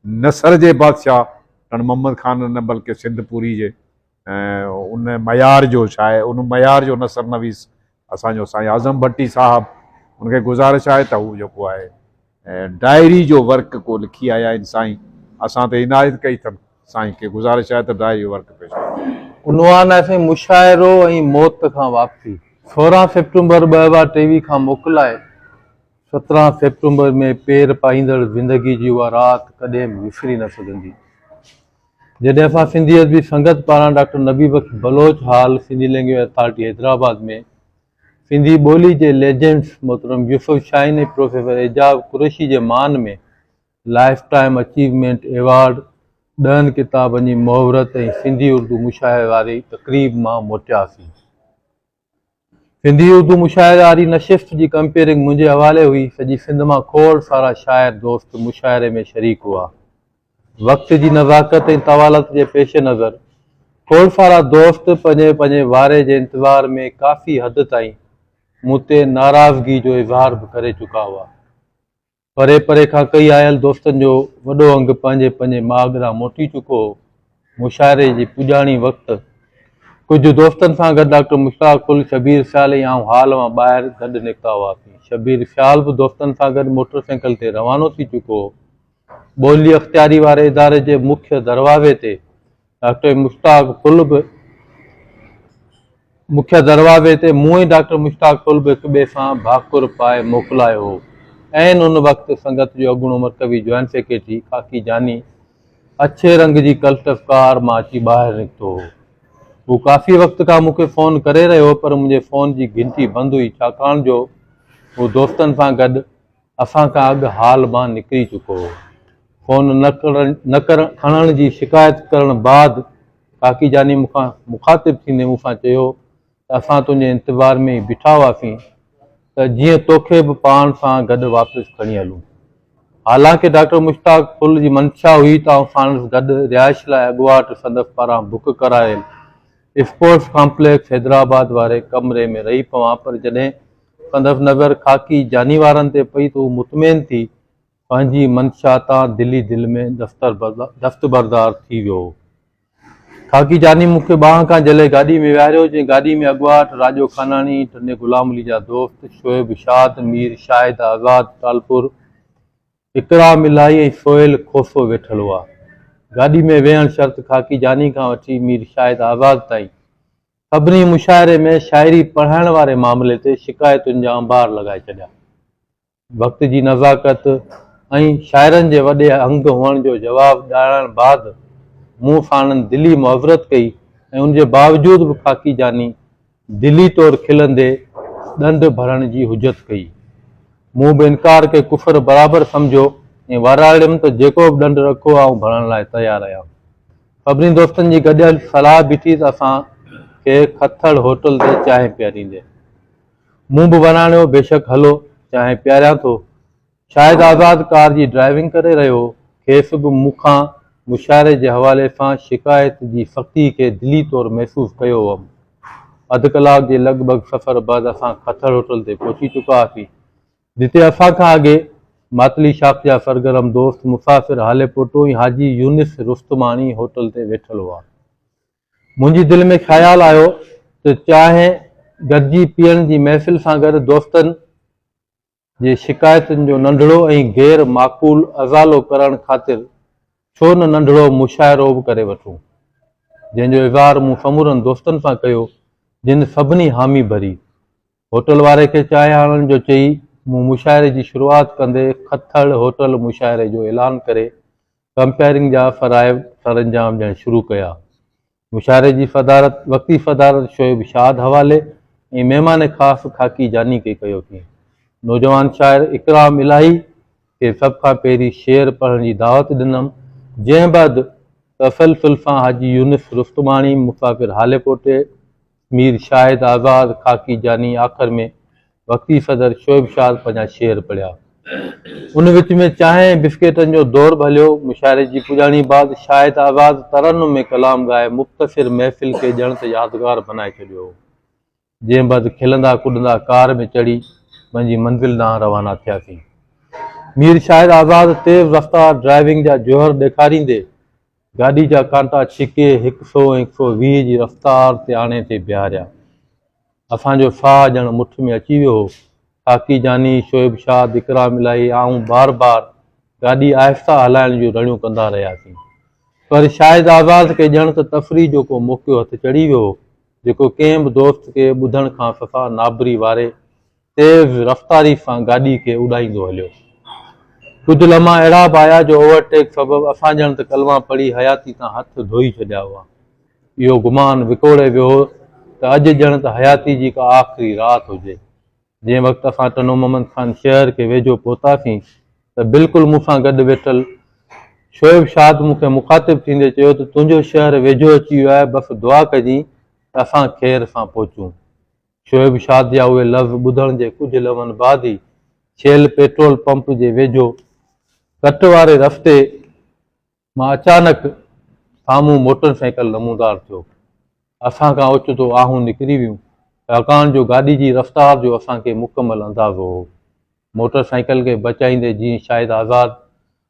नसर जे बादशाह रण मोहम्मद खान न बल्कि सिंधपुरी जे उन मयार जो छा आहे उन मयार जो नसर नवीस असांजो साईं आज़म भट्टी साहिबु उनखे गुज़ारिश आहे त हू जेको आहे डायरी जो वर्क को लिखी आया आहिनि साईं। असां त इनायत कई अथनि साईं खे गुज़ारिश आहे त डायरी वर्क पेश कयो। उनवान आहे साईं मुशाइरो ऐं मौत खां वापसी। 16 सेप्टेम्बर 2023 खां मोकिलाए 17 सेप्टेम्बर में पेर पाईंदड़ ज़िंदगी जी उहा राति कॾहिं विसरी न सघंदी। जॾहिं असां सिंधी अदबी संगत पारां डॉक्टर नबी बख्श बलोच हाल सिंधी लैंग्वेज अथॉरिटी हैदराबाद में सिंधी ॿोली जे लेजेंड्स मोहतरम यूसुफ शाहीन ऐं प्रोफेसर एजाज कुरैशी जे मान में लाइफ टाइम अचीवमेंट एवॉर्ड 10 किताबनि जी मुहवरत ऐं सिंधी उर्दू मुशाइरे वारी तक़रीब मां मोटियासीं। सिंधी उर्दू मुशाइरे वारी नशिस्त जी कंपेयरिंग मुंहिंजे हवाले हुई। सॼी सिंध मां खोड़ सारा शाइर दोस्त मुशाइरे में शरीक हुआ। वक़्त जी नज़ाकत ऐं तवालत जे पेश नज़र खोड़ सारा दोस्त पंहिंजे वारे जे इंतज़ार में काफ़ी हद ताईं मूं ते नाराज़गी जो इज़हार बि करे चुका हुआ। परे परे खां कई आयल दोस्तनि जो वॾो अंग पंहिंजे माॻ ॾांहुं मोटी चुको हो। मुशाइरे जी पुॼाणी वक़्तु कुझु दोस्तनि सां गॾु डॉक्टर मुश्ताक कुल शबीर ख़्याल ऐं हाल मां ॿाहिरि गॾु निकिता हुआसीं। शबीर ख़्याल बि दोस्तनि सां गॾु मोटरसाइकिल ते रवानो थी चुको हो। ॿोली अख़्तियारी वारे इदारे जे मुख्य दरवाज़े ते डॉक्टर मुश्ताक कुल बि मूं ऐं डॉक्टर मुश्ताक कुल बि हिक ॿिए सां भाकुर पाए मोकिलायो हो। ऐं उन वक़्तु संगत जो अॻूणो मरकज़ी जॉइंट सेक्रेटरी खाकी जानी अछे रंग जी कल्टस कार मां अची ॿाहिरि निकितो हो। हू काफ़ी वक़्त खां मूंखे फ़ोन करे रहियो हो, पर मुंहिंजे फ़ोन जी गिनती बंदि हुई छाकाणि जो हू दोस्तनि सां गॾु असां खां अॻु हाल मां निकिरी चुको हो। फ़ोन न खणण जी शिकायत करण बाद काकी जानी मुखातिब थींदे मूंसां चयो त असां तुंहिंजे इंतज़ार में ई बीठा हुआसीं त जीअं तोखे बि पाण सां गॾु वापसि खणी हलूं। हालांकि डॉक्टर मुश्ताक कुल जी मंशा हुई त आउं साणुसि गॾु रिहाइश लाइ अॻुवाट संदसि पारां बुक करायल स्पोर्ट्स कॉम्प्लेक्स हैदराबाद वारे कमरे में रही पवां, पर जॾहिं संदसि नज़र खाकी जानी वारनि ते पई त हू मुतमइन थी पंहिंजी मंशा तां दिल में दस्तबरदार थी वियो। खाकी जानी मूंखे ॿांह खां जले गाॾी में विहारियो, जंहिं गाॾी में अॻुवाट राजो खानानी, टने गुलाम अली जा दोस्त शोएब शाद, मीर शाहिद आज़ाद तालपुर, इकराम इलाही ऐं सोहेल खोसो वेठल हुआ। गाॾी में वेहण शर्त खाकी जानी खां वठी मीर शाहिद आज़ाद ताईं सभिनी मुशाइरे में शाइरी पढ़ाइण वारे मामले ते शिकायतुनि जा अंबार लॻाए छॾिया। वक़्त जी नज़ाकत ऐं शाइरनि जे वॾे अंग हुअण जो जवाबु ॾियारण बाद मूं साणनि दिली मुहबरत कई ऐं उनजे बावजूद बि खाकी जानी दिली तौरु खिलंदे ॾंड भरण जी हुजत कई। मूं बि इनकार के कुफर बराबरि सम्झो ऐं वाराड़ियुमि त जेको बि ॾंड रखो आउं भरण लाइ तयारु आहियां। सभिनी दोस्तनि जी गॾियल सलाह बीठी त असां खे खथड़ होटल ते चांहि पीआरींदे। मूं बि वराणियो, बेशक हलो चांहि पीआरियां थो। शायदि आज़ाद कार जी ड्राइविंग करे रहियो। खेसि बि मूंखां मुशाइरे जे हवाले सां शिकायत जी सख़्ती खे दिली तौरु महसूसु कयो हुअमि। अधु कलाक जे लॻभॻि सफ़र बाद असां खथड़ होटल ते पहुची चुका हुआसीं, जिते असां खां अॻे मातली शाख जा सरगरम दोस्त मुसाफ़िर हाले पोटो ऐं हाजी यूनिस रुस्तमानी होटल ते वेठल हुआ। मुंहिंजी दिलि में ख़्यालु आयो त चांहि गॾिजी पीअण जी महफ़िल सां गॾु दोस्तनि जे शिकायतुनि जो नंढिड़ो ऐं गैर माक़ूल अज़ालो करण ख़ातिर छो न नंढिड़ो मुशाइरो बि करे वठूं, जंहिंजो इज़हार मूं समूरनि दोस्तनि सां कयो, जिन सभिनी हामी भरी। होटल वारे खे चांहि आणण जो चई मूं मुशाइरे जी शुरूआति कंदे खथड़ होटल मुशाइरे जो ऐलान करे कंपेयरिंग जा फ़राइब सरअंजाम ॾियणु शुरू कया। मुशाइरे जी वक़्ती सदारत शोएब शाद हवाले ऐं महिमान ख़ासि खाकी जानी खे कयो थी। नौजवान शाइर इकराम इलाही खे सभ खां पहिरीं शेर पढ़ण जी दावत ॾिनमि, जंहिं बाद तसलसुल सां हाजी यूनिस रुस्तमानी, मुसाफ़िर हाले पोटे, मीर शाहिद आज़ाद, खाकी जानी, आख़िर में वक़्ती सदर शोएब शाद पंहिंजा शेर पढ़िया। उन विच में चांहि बिस्केटनि जो दौर बि हलियो। मुशाइरे जी पुॼाणी बाद शाहिद आज़ाद तरन्नुम में कलाम ॻाए मुख़्तसिर महफ़िल खे ॼण त यादगार बनाए छॾियो हो। जंहिं बाद खिलंदा कुॾंदा कार में चढ़ी पंहिंजी मंज़िल ॾांहुं रवाना थियासीं। मीर शाहिद आज़ाद तेज़ रफ़्तार ड्राइविंग जा जोहर ॾेखारींदे गाॾी जा कांटा छिके 100 120 जी रफ़्तार ते आणे ते बीहारिया। असांजो साह ॼण मुठ में अची वियो हो। खाकी जानी, शोएब शाह, इकराम इलाही आऊं बार बार गाॾी आहिस्ता हलाइण जूं रड़ियूं कंदा रहियासीं। पर शाहिद आज़ाद खे ॼण त तफ़रीह जो को मौक़ो हथ चढ़ी वियो हो, जेको कंहिं बि दोस्त खे ॿुधण खां सफ़ा नाबरी वारे तेज़ रफ़्तारी सां गाॾी खे उॾाईंदो हलियो। कुझु लम्हा अहिड़ा बि आया जो ओवरटेक सबबु असां ॼण त कलमा पढ़ी हयाती तां हथ धोई छॾिया हुआ। इहो गुमान विकोड़े वियो हो त अॼु ॼण त हयाती जी का आख़िरी राति हुजे। जंहिं वक़्तु असां टनो मोहम्मद ख़ान शहर खे वेझो पहुतासीं त बिल्कुलु मूंसां गॾु वेठल शोएब शाह मूंखे मुखातिब थींदे चयो त तुंहिंजो शहर वेझो अची वियो आहे, बसि दुआ कजांइ त असां ख़ैर सां पहुचूं। शोएब शाह जा उहे लफ़्ज़ ॿुधण जे कुझु लम्हनि बाद ई शेल पेट्रोल पंप जे वेझो कट वारे रस्ते मां अचानक साम्हूं मोटरसाइकिल नमूदार थियो। असां खां ओचितो आहूं निकिरी वियूं, छाकाणि जो गाॾी जी रफ़्तार जो असांखे मुकमल अंदाज़ो हो। मोटरसाइकिल खे बचाईंदे जीअं शाहिद आज़ाद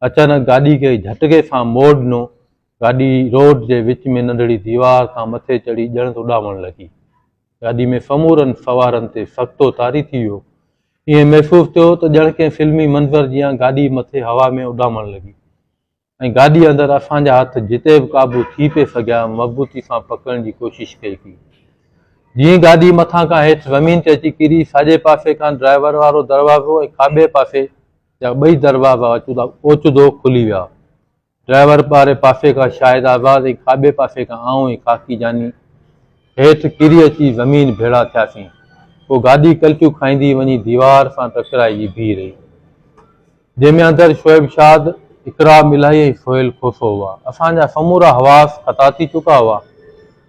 अचानक गाॾी खे झटके सां मोड़ ॾिनो, गाॾी रोड जे विच में नंढड़ी दीवार खां मथे चढ़ी ॼण उॾामण लॻी। गाॾी में समूरनि सवारनि ते सख़्तो तारी थी वियो। ईअं महसूसु थियो त ॼण कंहिं फिल्मी मंज़र जीअं गाॾी मथे हवा में उॾामण लॻी ऐं गाॾी अंदरि असांजा हथ जिते बि क़ाबू थी पिए सघिया मज़बूती सां पकड़ण जी कोशिशि कई थी। जीअं गाॾी मथां खां हेठि ज़मीन ते अची किरी, साॼे पासे खां ड्राइवर वारो दरवाज़ो ऐं खाॿे पासे जा ॿई दरवाज़ा ओचितो खुली विया। ड्राइवर वारे पासे खां शाहिद आज़ाद ऐं खाॿे पासे खां आऊं ऐं खाकी जानी हेठि किरी अची ज़मीन भेड़ा थियासीं। पोइ गाॾी कल्चियूं खाईंदी वञी दीवार सां टकराइजी बीह रही, जंहिंमें अंदरि शोएब शाह, इकराम इलाही ऐं सोहेल खोसो हुआ। असांजा समूरा हवास ख़ता थी चुका हुआ।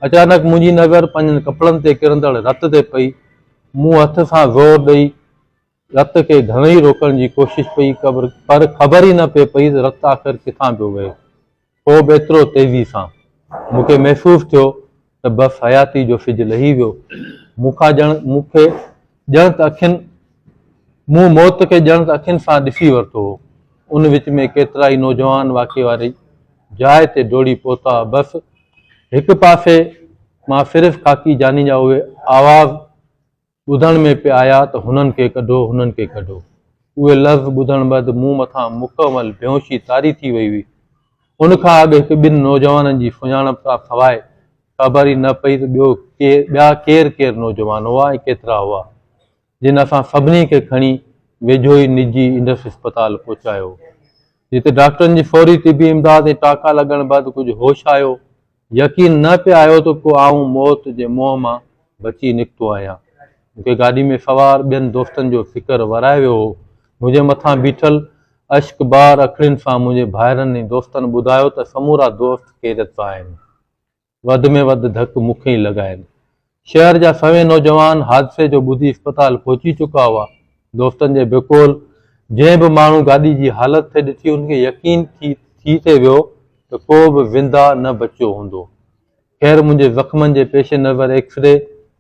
अचानक मुंहिंजी नज़र पंहिंजनि कपिड़नि ते किरंदड़ रत ते पई। मूं हथ सां ज़ोर ॾेई रत खे घणई रोकण जी कोशिशि कई, पर ख़बर ई न पिए पई त रतु आख़िर किथां पियो वहे। पोइ बि एतिरो तेज़ी सां मूंखे महसूसु थियो त बसि हयाती जो सिज लही वियो। मूंखे ॼण त अखियुनि मूं मौत खे ॼण त अखियुनि सां ॾिसी वरितो हो। उन विच में केतिरा ई नौजवान वाक़े वारी जाइ ते डोड़ी पहुता। बसि हिकु पासे मां सिर्फ़ु खाकी जानी जा उहे आवाज़ ॿुधण में पिया आया त हुननि खे कढो, हुननि खे कढो। उहे लफ़्ज़ ॿुधण बैदि मूं मथां मुकमल बेहोशी तारी थी वई हुई। उन खां अॻु हिकु ॿिनि नौजवाननि जी सुञाणप खां सवाइ ख़बर ई न पई त ॿिया केरु नौजवान हुआ ऐं केतिरा हुआ, जिन असां सभिनी खे खणी वेझो ई निजी इंडस अस्पताल पहुचायो, जिते डॉक्टरनि जी फौरी तिबी इमदाद ऐं टाका लॻण बैदि कुझु होश आयो। यकीन न पियो आयो त को आऊं मौत जे मुंहं मां बची निकितो आहियां। मूंखे गाॾी में सवार ॿियनि दोस्तनि जो फ़िक्र वराए वियो हो। मुंहिंजे मथां बीठल अश्क बार अखियुनि सां मुंहिंजे भाइरनि ऐं दोस्तनि ॿुधायो त समूरा दोस्त कैद सां आहिनि। वधि में वधि धक मूंखे ई लॻा आहिनि। शहर जा सवे नौजवान हादसे जो ॿुधी अस्पताल पहुची चुका हुआ। दोस्तनि जे बिकोल जंहिं बि माण्हू गाॾी जी हालत थे ॾिठी, उनखे यकीन थी थिए वियो त को बि विंदा न बचियो हूंदो। ख़ैर, मुंहिंजे ज़ख़्मनि जे पेश नज़र एक्सरे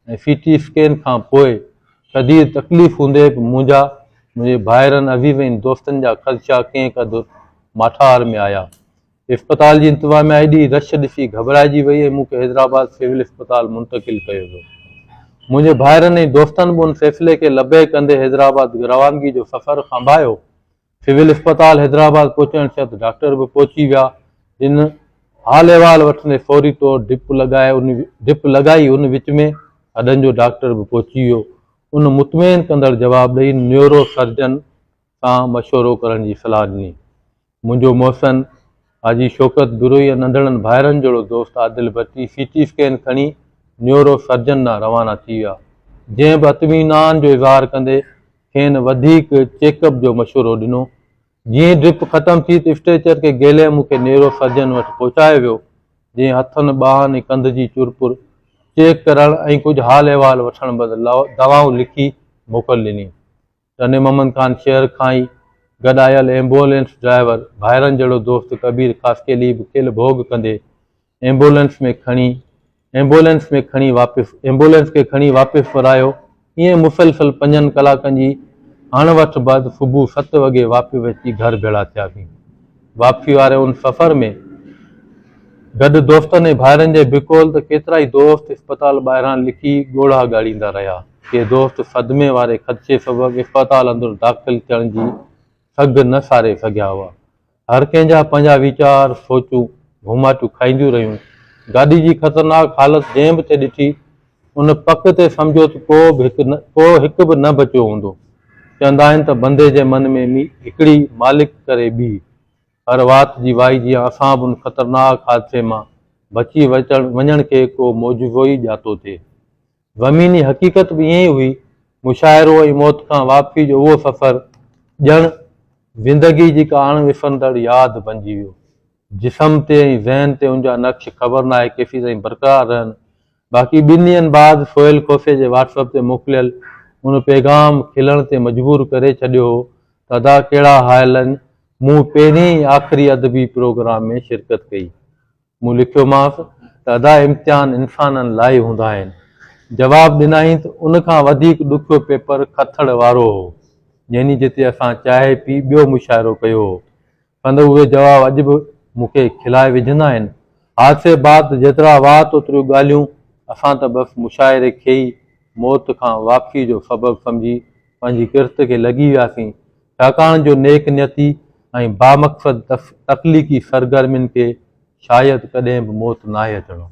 ऐं CT स्कैन खां पोइ शदीद तकलीफ़ हूंदे बि मुंहिंजे भाइरनि, अज़ीज़नि दोस्तनि जा ख़दशा कंहिं क़दुरु माठार में आया। इस्पताल जी इंतज़ामिया एॾी रश ॾिसी घबराइजी वई ऐं मूंखे हैदराबाद सिविल इस्पताल मुंतक़िल कयो वियो। मुंहिंजे भाइरनि ऐं दोस्तनि बि उन फ़ैसिले खे लबे कंदे हैदराबाद रवानगी जो सफ़र संभायो। सिविल इस्पताल हैदराबाद पहुचण शर्त डॉक्टर बि पहुची विया, जिन हाल अहिवाल वठंदे फौरी तौरु डिप लॻाई। उन विच में हॾनि जो डॉक्टर बि पहुची वियो। उन मुतमइन कंदड़ जवाबु ॾेई न्यूरो सर्जन सां मशवरो करण जी सलाह ॾिनी। मुंहिंजो मोहसिन हाजी शौकत बिरोई नंढड़नि भाइरनि जहिड़ो दोस्त आदिल भट्टी CT स्कैन खणी न्यूरो सर्जन ॾांहुं रवाना थी विया, जंहिं बि इत्मीनान जो इज़हार कंदे खेनि वधीक चेकअप जो मशवरो ॾिनो। जीअं ड्रिप ख़तमु थी त स्ट्रेचर खे गेले मूंखे न्यूरो सर्जन वटि पहुचायो वियो, जीअं हथनि ॿाहनि ऐं कंध जी चुरपुर चेक करण ऐं कुझु हाल अहिवाल वठण बदिरां दवाऊं लिखी मोकल ॾिनी। टने मोहम्मद ख़ान शहर खां ई गॾु आयल एम्बुलेंस ड्राइवर भाइरनि जहिड़ो दोस्त कबीर ख़ासकेली बि किल भोग कंदे एम्बुलेंस खे खणी वापसि वरायो। ईअं मुसलसल 5 कलाकनि जी हाणे वटि बद सुबुह 7 वॻे वापसि अची घर भेड़ा थियासीं। वापसी वारे उन सफ़र में गॾु दोस्तनि ऐं भाइरनि जे बिकोल त केतिरा ई दोस्त इस्पताल ॿाहिरां लिखी ॻोढ़ा ॻाढ़ींदा रहिया। के दोस्त सदमे वारे ख़दशे सबबु इस्पताल अंदरि दाख़िल थियण जी सघ न सारे सघिया हुआ। हर कंहिंजा पंहिंजा वीचार सोचूं घुमाटूं खाईंदियूं रहियूं। गाॾी जी ख़तरनाक हालत जंहिं बि ते ॾिठी उन पक ते सम्झो त को हिकु बि न बचियो हूंदो। चवंदा आहिनि त बंदे जे मन में हिकिड़ी मालिक करे ॿी। हर वात जी वाई जीअं असां बि उन ख़तरनाक हादसे मां बची वञण खे को मौजूज़ो ई ॼातो थिए। ज़मीनी हक़ीक़त बि ईअं ई हुई। मुशाइरो ऐं मौत खां वापसी जो उहो सफ़र ॼण ज़िंदगी जी का अणविसरंदड़ यादि बणिजी वियो। जिस्म ते ऐं ज़हन ते उनजा नक्श ख़बर न आहे केसीं ताईं बरक़रार रहनि। बाक़ी 2 ॾींहंनि बाद सोहेल खोसे जे व्हाट्सएप ते मोकिलियल उन पैगाम खिलण ते मजबूर करे छॾियो हो त अदा कहिड़ा हाल आहिनि। मूं पहिरीं ई आख़िरी अदबी प्रोग्राम में शिरकत कई। मूं लिखियोमांसि त अदा इम्तिहान इंसाननि लाइ हूंदा आहिनि। जवाबु ॾिनई त उन खां वधीक ॾुखियो पेपर खथड़ वारो हो जंहिं जिते असां चांहि पी ॿियो मुशाइरो कयो हो। पंद उहे जवाब अॼु बि मूंखे खिलाए विझंदा आहिनि। हादसे बाद जेतिरा वात ओतिरियूं ॻाल्हियूं असां त बसि मुशाइरे खे ई मौत खां वापसी जो सबबु सम्झी पंहिंजी किरत खे लॻी वियासीं। छाकाणि जो नेक नियती ऐं बामक़सद तख़लीक़ी सरगर्मियुनि खे शायदि कॾहिं बि मौत नाहे अचणो।